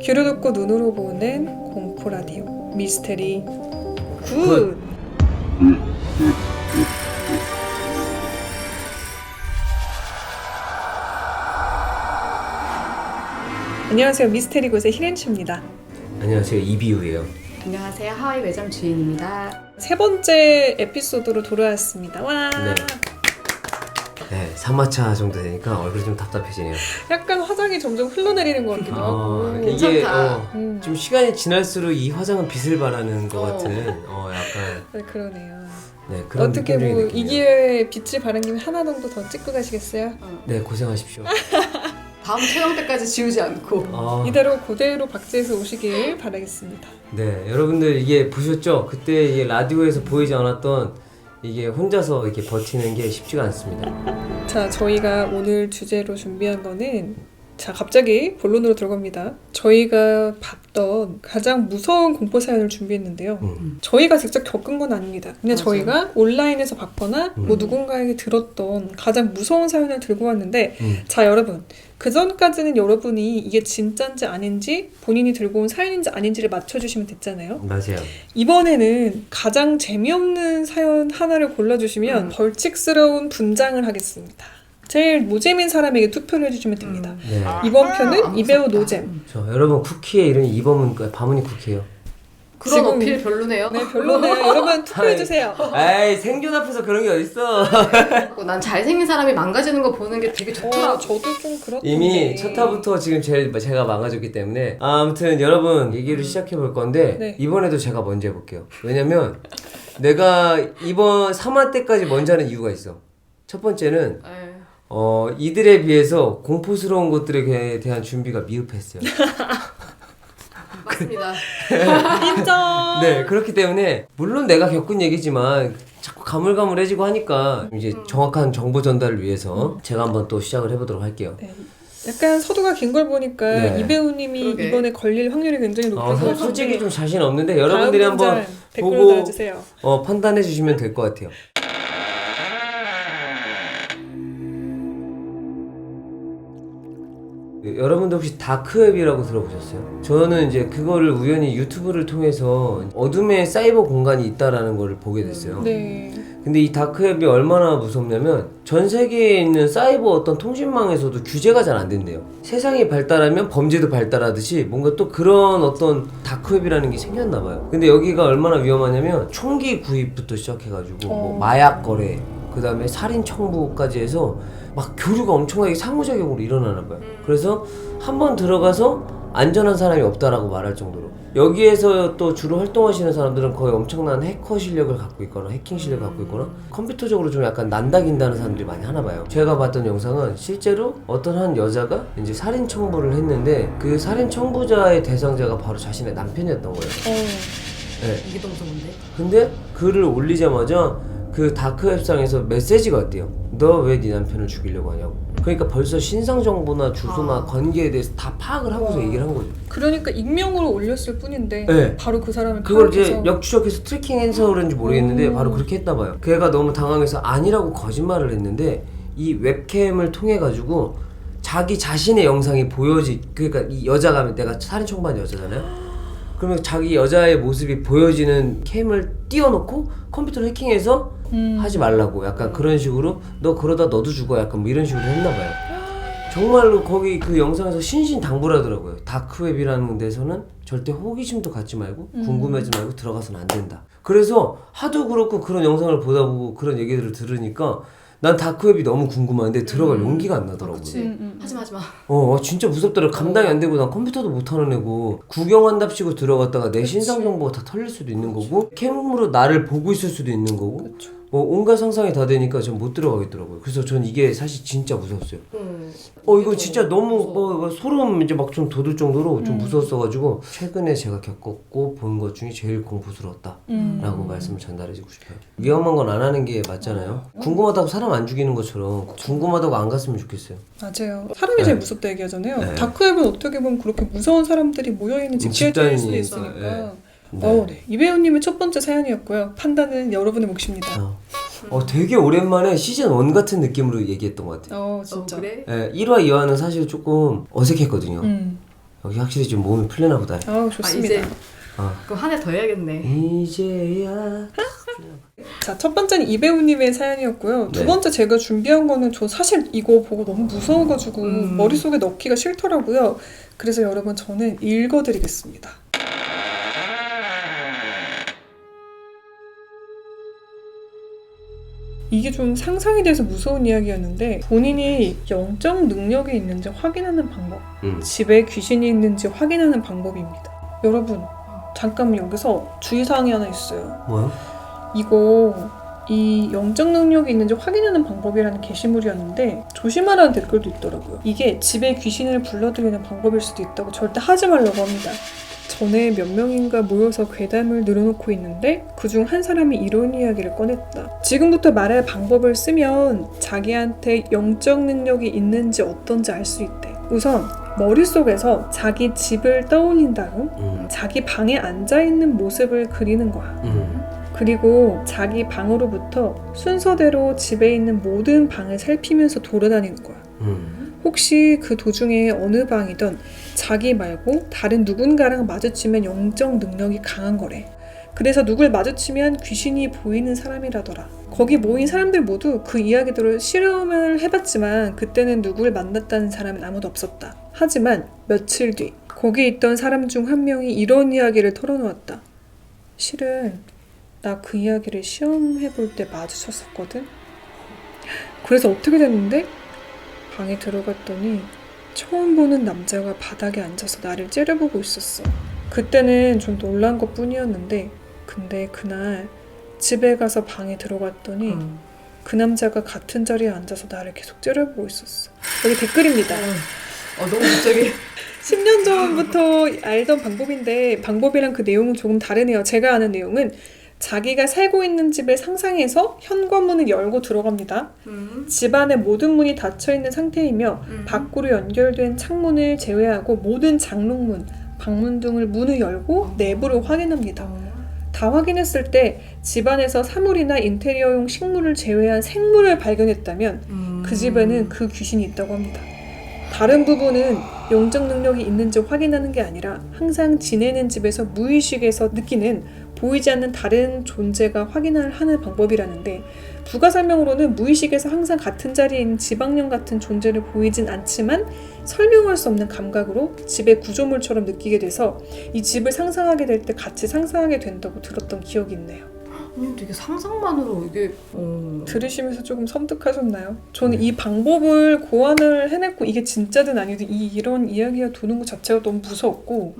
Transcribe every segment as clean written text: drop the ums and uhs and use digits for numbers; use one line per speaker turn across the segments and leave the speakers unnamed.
귀로 듣고 눈으로 보는 공포 라디오 미스테리 굿. 안녕하세요, 미스테리 굿의 히렌츠입니다.
안녕하세요, 이비우예요.
안녕하세요, 하와이 매점 주인입니다.
세 번째 에피소드로 돌아왔습니다. 와.
네, 3화차 정도 되니까 얼굴이 좀 답답해지네요.
약간 화장이 점점 흘러내리는 것 같기도 하고.
이게
괜찮다.
좀 시간이 지날수록 이 화장은 빛을 발하는 것 같은 약간
네, 그러네요.
네, 그런
어떻게
느낌이
뭐
느끼네요.
이 기회에 빛을 바른 김에 하나 정도 더 찍고 가시겠어요?
네, 고생하십시오.
다음 촬영 때까지 지우지 않고.
이대로 그대로 박제해서 오시길 바라겠습니다.
네, 여러분들 이게 보셨죠? 그때 이게 라디오에서 보이지 않았던 이게 혼자서 이렇게 버티는 게 쉽지가 않습니다.
자, 저희가 오늘 주제로 준비한 거는 갑자기 본론으로 들어갑니다. 저희가 봤던 가장 무서운 공포 사연을 준비했는데요. 저희가 직접 겪은 건 아닙니다. 그냥
맞아요.
저희가 온라인에서 봤거나 뭐 누군가에게 들었던 가장 무서운 사연을 들고 왔는데 자, 여러분, 그 전까지는 여러분이 이게 진짜인지 아닌지 본인이 들고 온 사연인지 아닌지를 맞춰주시면 됐잖아요.
맞아요.
이번에는 가장 재미없는 사연 하나를 골라주시면 벌칙스러운 분장을 하겠습니다. 제일 노잼인 사람에게 투표를 해주시면 됩니다.
네.
이번 편은
아,
이배우
무섭다.
노잼.
저 여러분 쿠키의 이름이 이범은 바문이 쿠키예요.
그런
지금-
어필 별로네요.
네, 별로네요. 여러분 투표해주세요.
에이, 생존 앞에서 그런 게 어딨어.
난 잘생긴 사람이 망가지는 거 보는 게 되게 좋더라고.
저도 좀 그렇던데.
이미 첫 화부터 지금 제가 망가졌기 때문에 아무튼 여러분 얘기를 시작해 볼 건데
네.
이번에도 제가 먼저 해볼게요. 왜냐면 내가 이번 3화 때까지 먼저 하는 이유가 있어. 첫 번째는
에이,
이들에 비해서 공포스러운 것들에 대한 준비가 미흡했어요.
맞습니다.
인정.
네, 그렇기 때문에 물론 내가 겪은 얘기지만 자꾸 가물가물해지고 하니까 이제 정확한 정보 전달을 위해서 제가 한번 또 시작을 해보도록 할게요.
네. 약간 서두가 긴 걸 보니까
네.
이 배우님이
그러게.
이번에 걸릴 확률이 굉장히 높아서
솔직히 좀 자신 없는데 여러분들이
다음
한번
문장 댓글로
보고
달아주세요.
판단해 주시면 될 것 같아요. 여러분들 혹시 다크웹이라고 들어보셨어요? 저는 이제 그거를 우연히 유튜브를 통해서 어둠의 사이버 공간이 있다라는 걸 보게 됐어요.
네.
근데 이 다크웹이 얼마나 무섭냐면 전 세계에 있는 사이버 어떤 통신망에서도 규제가 잘 안 된대요. 세상이 발달하면 범죄도 발달하듯이 뭔가 또 그런 어떤 다크웹이라는 게 생겼나 봐요. 근데 여기가 얼마나 위험하냐면 총기 구입부터 시작해가지고 뭐 마약 거래, 그 다음에 살인 청부까지 해서 막 교류가 엄청나게 상호작용으로 일어나나 봐요. 그래서 한번 들어가서 안전한 사람이 없다라고 말할 정도로 여기에서 또 주로 활동하시는 사람들은 거의 엄청난 해커 실력을 갖고 있거나 해킹 실력을 갖고 있거나 컴퓨터적으로 좀 약간 난다긴다는 사람들이 많이 하나 봐요. 제가 봤던 영상은 실제로 어떤 한 여자가 이제 살인 청부를 했는데 그 살인 청부자의 대상자가 바로 자신의 남편이었던 거예요. 네.
이게 더 무서운데?
근데 글을 올리자마자 그 다크웹상에서 메시지가 왔대요. 너 왜 네 남편을 죽이려고 하냐고. 그러니까 벌써 신상 정보나 주소나 관계에 대해서 다 파악을 하고서 얘기를 한 거죠.
그러니까 익명으로 올렸을 뿐인데
네.
바로 그 사람을
그걸
파악해서
이제 역추적해서 트래킹해서 그런지 모르겠는데 바로 그렇게 했나 봐요. 걔가 너무 당황해서 아니라고 거짓말을 했는데 이 웹캠을 통해 가지고 자기 자신의 영상이 그러니까 이 여자가 내가 살인 청부한 여자잖아요. 그러면 자기 여자의 모습이 보여지는 캠을 띄워놓고 컴퓨터를 해킹해서 하지 말라고 약간 그런 식으로 너 그러다 너도 죽어 약간 뭐 이런 식으로 했나 봐요. 정말로 거기 그 영상에서 신신당부하더라고요. 다크웹이라는 데서는 절대 호기심도 갖지 말고 궁금해하지 말고 들어가서는 안 된다. 그래서 하도 그렇고 그런 영상을 보다 보고 그런 얘기들을 들으니까 난 다크웹이 너무 궁금한데 들어갈 용기가 안 나더라고요.
그치. 하지마.
진짜 무섭더라. 감당이 안 되고 난 컴퓨터도 못 하는 애고 구경한답시고 들어갔다가 내 신상 정보가 다 털릴 수도 있는 거고 캠으로 나를 보고 있을 수도 있는 거고 온갖 상상이 다 되니까 전 못 들어가겠더라고요. 그래서 전 이게 사실 진짜 무서웠어요. 이거 진짜 너무 소름 이제 막 좀 돋을 정도로 좀 무서웠어가지고 최근에 제가 겪었고 본 것 중에 제일 공포스러웠다라고 말씀을 전달해주고 싶어요. 위험한 건 안 하는 게 맞잖아요. 궁금하다고 사람 안 죽이는 것처럼 궁금하다고 안 갔으면 좋겠어요.
맞아요. 사람이 제일 무섭다 얘기하잖아요.
네.
다크웹은 어떻게 보면 그렇게 무서운 사람들이 모여있는 집단일 수도
집단이니까,
있으니까.
네.
네. 이 배우님의 첫 번째 사연이었고요. 판단은 여러분의 몫입니다.
되게 오랜만에 시즌 1 같은 느낌으로 얘기했던 것 같아요.
진짜.
그래?
1화, 2화는 사실 조금 어색했거든요. 여기 확실히 좀 몸이 풀리나 보다.
아우 좋습니다.
이제
어.
그럼 한 해 더 해야겠네.
이제야.
자, 첫 번째는 이배우님의 사연이었고요.
네.
두 번째 제가 준비한 거는 저 사실 이거 보고 너무 무서워가지고 머릿속에 넣기가 싫더라고요. 그래서 여러분 저는 읽어드리겠습니다. 이게 좀 상상이 돼서 무서운 이야기였는데 본인이 영적 능력이 있는지 확인하는 방법, 집에 귀신이 있는지 확인하는 방법입니다. 여러분 잠깐만 여기서 주의사항이 하나 있어요.
뭐야?
이거 이 영적 능력이 있는지 확인하는 방법이라는 게시물이었는데 조심하라는 댓글도 있더라고요. 이게 집에 귀신을 불러들이는 방법일 수도 있다고 절대 하지 말라고 합니다. 전에 몇 명인가 모여서 괴담을 늘어놓고 있는데 그중 한 사람이 이런 이야기를 꺼냈다. 지금부터 말할 방법을 쓰면 자기한테 영적 능력이 있는지 어떤지 알 수 있대. 우선 머릿속에서 자기 집을 떠올린 다음 자기 방에 앉아있는 모습을 그리는 거야. 그리고 자기 방으로부터 순서대로 집에 있는 모든 방을 살피면서 돌아다니는 거야. 혹시 그 도중에 어느 방이든 자기 말고 다른 누군가랑 마주치면 영적 능력이 강한 거래. 그래서 누굴 마주치면 귀신이 보이는 사람이라더라. 거기 모인 사람들 모두 그 이야기대로 실험을 해봤지만 그때는 누굴 만났다는 사람은 아무도 없었다. 하지만 며칠 뒤 거기 있던 사람 중 한 명이 이런 이야기를 털어놓았다. 실은 나 그 이야기를 시험해볼 때 마주쳤었거든. 그래서 어떻게 됐는데? 방에 들어갔더니 처음 보는 남자가 바닥에 앉아서 나를 째려보고 있었어. 그때는 좀 놀란 것 뿐이었는데 근데 그날 집에 가서 방에 들어갔더니 그 남자가 같은 자리에 앉아서 나를 계속 째려보고 있었어. 여기 댓글입니다.
너무 갑자기
10년 전부터 알던 방법인데 방법이랑 그 내용은 조금 다르네요. 제가 아는 내용은 자기가 살고 있는 집을 상상해서 현관문을 열고 들어갑니다. 집 안의 모든 문이 닫혀있는 상태이며 밖으로 연결된 창문을 제외하고 모든 장롱문, 방문 등을 문을 열고 내부를 확인합니다. 다 확인했을 때 집안에서 사물이나 인테리어용 식물을 제외한 생물을 발견했다면 그 집에는 그 귀신이 있다고 합니다. 다른 부분은 영적 능력이 있는지 확인하는 게 아니라 항상 지내는 집에서 무의식에서 느끼는 보이지 않는 다른 존재가 확인을 하는 방법이라는데 부가 설명으로는 무의식에서 항상 같은 자리에 있는 지방령 같은 존재를 보이진 않지만 설명할 수 없는 감각으로 집의 구조물처럼 느끼게 돼서 이 집을 상상하게 될 때 같이 상상하게 된다고 들었던 기억이 있네요.
되게 상상만으로 이게
들으시면서 조금 섬뜩하셨나요? 저는 이 방법을 고안을 해냈고 이게 진짜든 아니든 이런 이야기가 도는 것 자체가 너무 무서웠고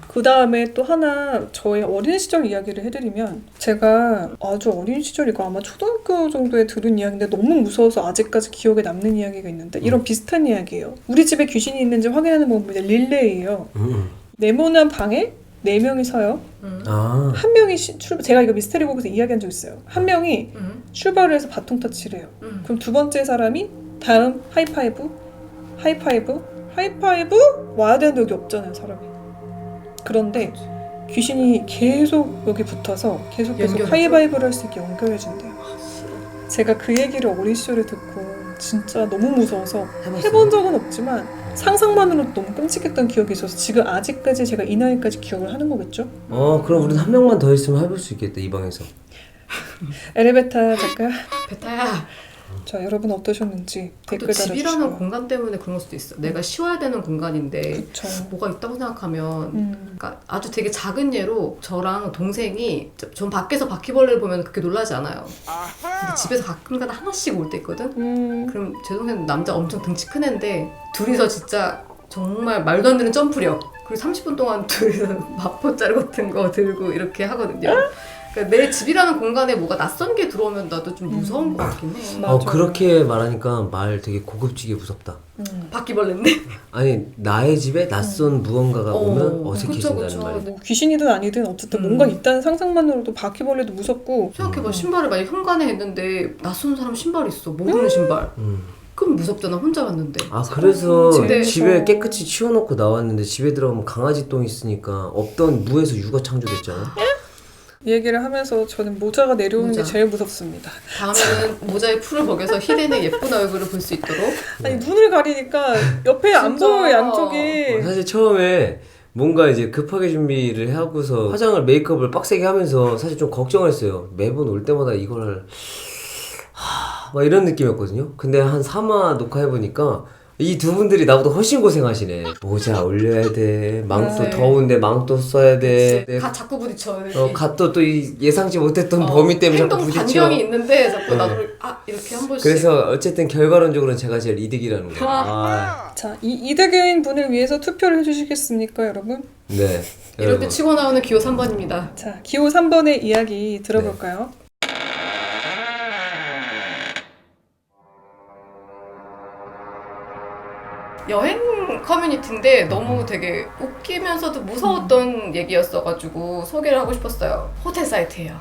그 다음에 또 하나 저의 어린 시절 이야기를 해드리면 제가 아주 어린 시절 이거 아마 초등학교 정도에 들은 이야기인데 너무 무서워서 아직까지 기억에 남는 이야기가 있는데 이런 비슷한 이야기예요. 우리 집에 귀신이 있는지 확인하는 방법이 릴레이예요. 네모난 방에 4명이 서요. 한 명이 제가 이거 미스테리북에서 이야기한 적 있어요. 한 명이 출발을 해서 바통 터치를 해요. 그럼 두 번째 사람이 다음 하이파이브 와야 되는데 여기 없잖아요 사람이. 그런데 귀신이 계속 여기 붙어서 계속 하이파이브를 할 수 있게 연결해준대요. 제가 그 얘기를 어린 시절에 듣고 진짜 너무 무서워서 해본 적은 없지만 상상만으로도 너무 끔찍했던 기억이 있어서 지금 아직까지 제가 이 나이까지 기억을 하는 거겠죠?
그럼 우리는 한 명만 더 있으면 해볼 수 있겠다 이 방에서.
엘리베이터 잠깐.
베타야.
자 여러분 어떠셨는지 댓글 달아주시고.
집이라는 공간 때문에 그런 걸 수도 있어. 내가 쉬어야 되는 공간인데
그쵸.
뭐가 있다고 생각하면 그러니까 아주 되게 작은 예로 저랑 동생이 전 밖에서 바퀴벌레를 보면 그렇게 놀라지 않아요. 근데 집에서 가끔가다 하나씩 올 때 있거든. 그럼 제 동생은 남자 엄청 등치 큰 애인데 둘이서 진짜 정말 말도 안 되는 점프력 그리고 30분 동안 둘이서 마포자루 같은 거 들고 이렇게 하거든요. 그러니까 내 집이라는 공간에 뭐가 낯선 게 들어오면 나도 좀 무서운 것 같긴 해.
그렇게 말하니까 말 되게 고급지게 무섭다.
바퀴벌레인데?
아니 나의 집에 낯선 무언가가 오면 어색해진다는
그쵸.
말이야.
뭐 귀신이든 아니든 어쨌든 뭔가 있다는 상상만으로도 바퀴벌레도 무섭고.
생각해봐. 신발을 만약 현관에 했는데 낯선 사람 신발이 있어. 모르는 신발. 그럼 무섭잖아. 혼자 갔는데.
그래서
근데
집에 깨끗이 치워놓고 나왔는데 집에 들어가면 강아지 똥 있으니까 없던 무에서 유가 창조됐잖아.
이 얘기를 하면서 저는 모자가 내려오는
모자.
게 제일 무섭습니다.
다음에는 모자의 풀을 벗겨서 히덴의 예쁜 얼굴을 볼 수 있도록.
아니 눈을 가리니까 옆에 안
진짜.
보여요 양쪽이.
사실 처음에 뭔가 이제 급하게 준비를 하고서 화장을 메이크업을 빡세게 하면서 사실 좀 걱정을 했어요. 매번 올 때마다 이걸 막 이런 느낌이었거든요. 근데 한 3화 녹화해보니까 이 두 분들이 나보다 훨씬 고생하시네. 모자 올려야 돼, 망토
네.
더운데 망토 써야 돼,
가 자꾸 부딪혀.
갓도 또 예상치 못했던 범위 때문에 자꾸
행동
부딪혀.
반경이 있는데 자꾸
네.
나도 이렇게 한 번씩.
그래서 어쨌든 결과론적으로는 제가 제일 이득이라는 거예요.
자, 이 이득인 분을 위해서 투표를 해주시겠습니까, 여러분?
네.
이럴
여러분.
때 치고 나오는 기호 3번입니다.
자, 기호 3번의 이야기 들어볼까요?
여행 커뮤니티인데 너무 되게 웃기면서도 무서웠던 얘기였어가지고 소개를 하고 싶었어요. 호텔 사이트예요.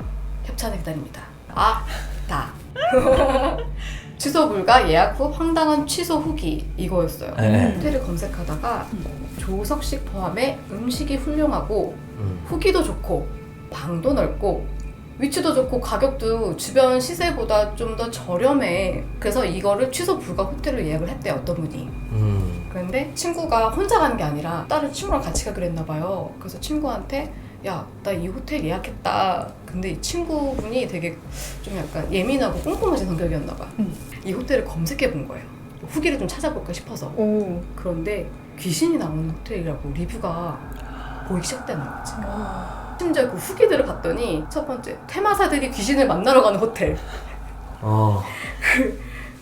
협찬을 기다립니다. 취소 불가 예약 후 황당한 취소 후기 이거였어요.
네.
호텔을 검색하다가 조석식 포함해 음식이 훌륭하고 후기도 좋고 방도 넓고 위치도 좋고 가격도 주변 시세보다 좀 더 저렴해. 그래서 이거를 취소 불가 호텔로 예약을 했대요, 어떤 분이. 그런데 친구가 혼자 가는 게 아니라 다른 친구랑 같이 가기로 했나 봐요. 그래서 친구한테 야, 나 이 호텔 예약했다. 근데 이 친구분이 되게 좀 약간 예민하고 꼼꼼하신 성격이었나 봐. 이 호텔을 검색해 본 거예요. 후기를 좀 찾아볼까 싶어서.
오.
그런데 귀신이 나오는 호텔이라고 리뷰가 보이기 시작되는 거지. 심지어 그 후기들을 봤더니 첫 번째 테마사들이 귀신을 만나러 가는 호텔.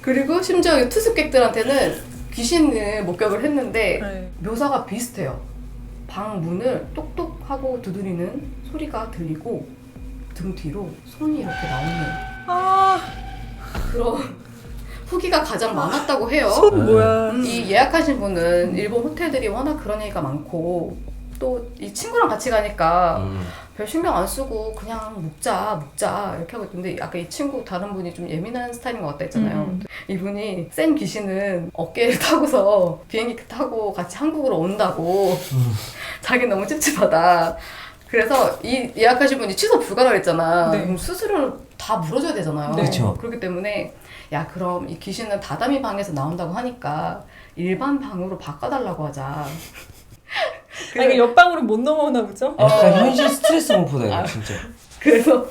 그리고 심지어 투숙객들한테는 귀신을 목격을 했는데
네.
묘사가 비슷해요. 방 문을 똑똑하고 두드리는 소리가 들리고 등 뒤로 손이 이렇게 나오는 그런 후기가 가장 많았다고 해요.
손 뭐야?
이 예약하신 분은 일본 호텔들이 워낙 그런 얘기가 많고 또 이 친구랑 같이 가니까 별 신경 안 쓰고 그냥 묵자 이렇게 하고 있던데 아까 이 친구 다른 분이 좀 예민한 스타일인 것 같다 했잖아요. 이분이 센 귀신은 어깨를 타고서 비행기 타고 같이 한국으로 온다고 자기는 너무 찝찝하다. 그래서 이 예약하신 분이 취소 불가라고 했잖아.
네.
그럼 수수료를 다 물어줘야 되잖아요.
네.
그쵸.
그렇기 때문에 야 그럼 이 귀신은 다다미 방에서 나온다고 하니까 일반 방으로 바꿔달라고 하자.
아니, 이게 옆방으로 못 넘어오나 보죠?
약간 현실 스트레스 공포다 이거 진짜.
그래서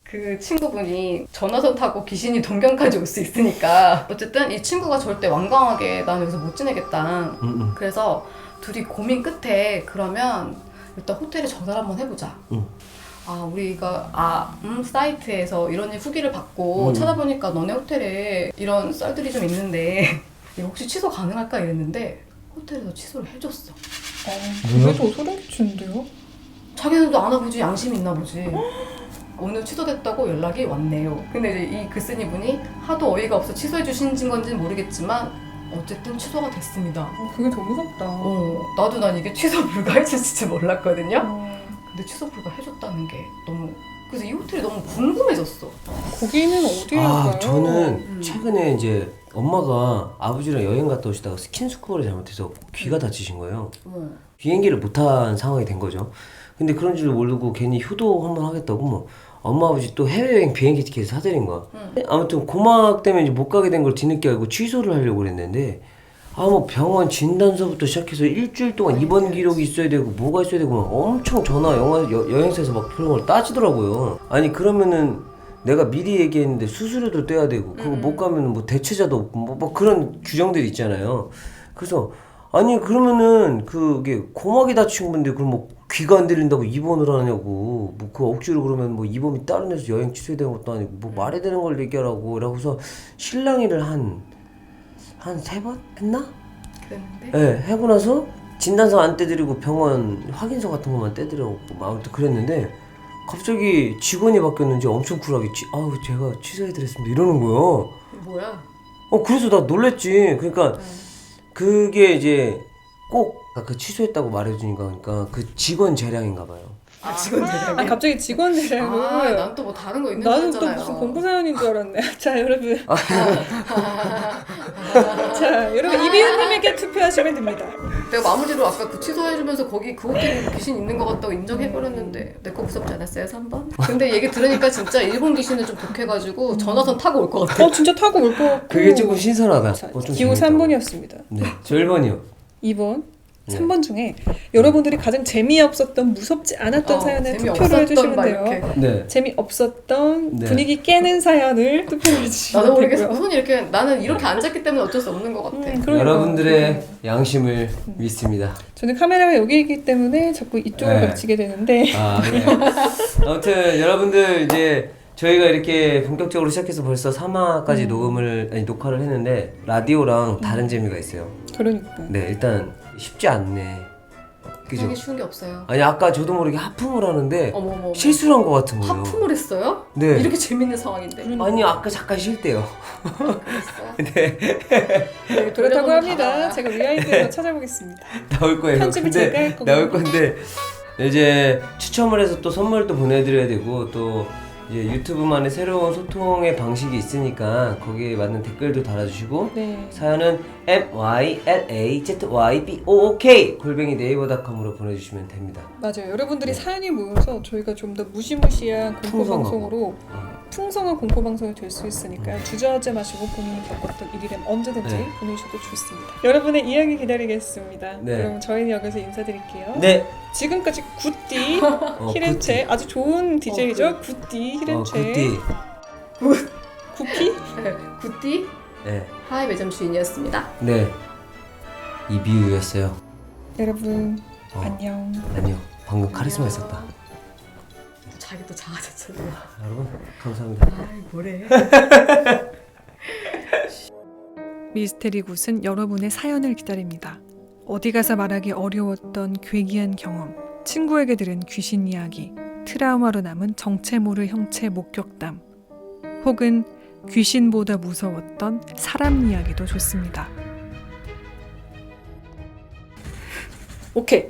그 친구분이 전화선 타고 귀신이 동경까지 올 수 있으니까 어쨌든 이 친구가 절대 완강하게 난 여기서 못 지내겠다. 그래서 둘이 고민 끝에 그러면 일단 호텔에 전화를 한번 해보자. 우리가 사이트에서 이런 후기를 받고 찾아보니까 너네 호텔에 이런 썰들이 좀 있는데 이거 혹시 취소 가능할까 이랬는데 호텔에서 취소를 해줬어.
그래도 소름 끼치는데요?
자기들도 안 와보지 양심이 있나 보지. 오늘 취소됐다고 연락이 왔네요. 근데 이제 이 글쓴이 분이 하도 어이가 없어 취소해 주신 건지는 모르겠지만 어쨌든 취소가 됐습니다.
그게 더 무섭다.
나도 난 이게 취소 불가해줄 줄 몰랐거든요. 근데 취소 불가 해줬다는 게 너무 그래서 이 호텔이 너무 궁금해졌어.
거기는 어디일까요?
저는 최근에 이제 엄마가 아버지랑 여행 갔다 오시다가 스킨스쿠버를 잘못해서 귀가 다치신 거예요. 비행기를 못한 상황이 된 거죠. 근데 그런 줄 모르고 괜히 효도 한번 하겠다고 뭐 엄마 아버지 또 해외여행 비행기 티켓을 사드린 거야. 아무튼 고막 때문에 이제 못 가게 된 걸 뒤늦게 알고 취소를 하려고 그랬는데 뭐 병원 진단서부터 시작해서 일주일 동안 입원 기록이 있어야 되고 뭐가 있어야 되고 막 엄청 여행사에서 막 그런 걸 따지더라고요. 아니 그러면은 내가 미리 얘기했는데 수수료도 떼야 되고 그거 못 가면은 뭐 대체자도 없고 뭐 그런 규정들이 있잖아요. 그래서 아니 그러면은 그게 고막이 다친 건데 그럼 뭐 귀가 안 들린다고 입원을 하냐고 뭐 그 억지로 그러면 뭐 입원비 따로 내서 여행 취소해야 되는 것도 아니고 뭐 말이 되는 걸 얘기하라고 그러고서 실랑이를 한 3번 했나?
그랬는데
네, 하고 나서 진단서 안 떼드리고 병원 확인서 같은 것만 떼드리고 아무튼 그랬는데 갑자기 직원이 바뀌었는지 엄청 쿨하게 제가 취소해드렸습니다 이러는 거예요.
뭐야?
그래서 나 놀랬지. 그러니까 그게 이제 꼭 그 취소했다고 말해주니까 그러니까 그 직원 재량인가 봐요.
직원들에게.
아 갑자기 직원들하고
난 또 뭐 다른 거 있는 줄
나는 또
알았잖아요.
무슨 공부 사연인 줄 알았네. 자 여러분. 자 여러분 이비은님에게 투표하시면 됩니다.
내가 마무리로 아까 그 취소해주면서 거기 그 호텔에 귀신 있는 것 같다고 인정해버렸는데 내 거 무섭지 않았어요 3번? 근데 얘기 들으니까 진짜 일본 귀신은 좀 독해가지고 전화선 타고 올 것 같아.
진짜 타고 올 것 같고.
그게 조금 신선하다.
자,
좀
기호
재밌다.
3번이었습니다.
네, 저 1번이요.
2번,
네.
3번 중에 여러분들이 가장 재미없었던 무섭지 않았던 사연을 투표를 해주시면 돼요.
네.
재미없었던
네.
분위기 깨는 사연을 투표를 해주시면
나도 모르겠어.
되고요.
손이 이렇게 나는 이렇게 앉았기 때문에 어쩔 수 없는 것 같아.
그러니까.
여러분들의 양심을 믿습니다.
저는 카메라가 여기 있기 때문에 자꾸 이쪽을
네.
가르치게 되는데
아, 네. 아무튼 여러분들 이제 저희가 이렇게 본격적으로 시작해서 벌써 3화까지 녹화를 했는데 라디오랑 다른 재미가 있어요.
그러니까
네, 일단 쉽지 않네. 그죠?
세상에 쉬운 게 없어요.
아니 아까 저도 모르게 하품을 하는데
어머.
실수를 한 것 같은 거예요.
하품을 했어요?
네.
이렇게 재밌는 상황인데.
아니 아까 잠깐 쉴 때요.
그랬어?
네.
네,
그렇다고
돌려보면
합니다.
다
제가 위아이드에서 찾아보겠습니다.
나올 거예요.
편집을 제가 할 거고요.
나올 건데 이제 추첨을 해서 또 선물도 보내드려야 되고 또 이제 유튜브만의 새로운 소통의 방식이 있으니까 거기에 맞는 댓글도 달아주시고
네.
사연은 mylazybook 네이버닷컴으로 보내주시면 됩니다.
맞아요. 여러분들이 사연이 모여서 저희가 좀 더 무시무시한 공포
풍성하고.
방송으로 풍성한 공포 방송이 될 수 있으니까요. 주저하지 마시고 본인이 겪었던 일이라면 언제든지
네.
보내주셔도 좋습니다. 여러분의 이야기 기다리겠습니다.
네.
그럼 저희는 여기서 인사드릴게요.
네.
지금까지 굿디 히렌체 아주 좋은 DJ죠. 굿디 히렌체 구피
네, 굿디
네.
하이 매점 주인이었습니다.
네. 이비우였어요.
여러분 안녕.
안녕. 방금 카리스마 있었다.
자기 또 작아졌잖아.
여러분 감사합니다.
아이 뭐래.
미스테리 굿은 여러분의 사연을 기다립니다. 어디 가서 말하기 어려웠던 괴기한 경험, 친구에게 들은 귀신 이야기, 트라우마로 남은 정체 모를 형체 목격담, 혹은 귀신보다 무서웠던 사람 이야기도 좋습니다. 오케이.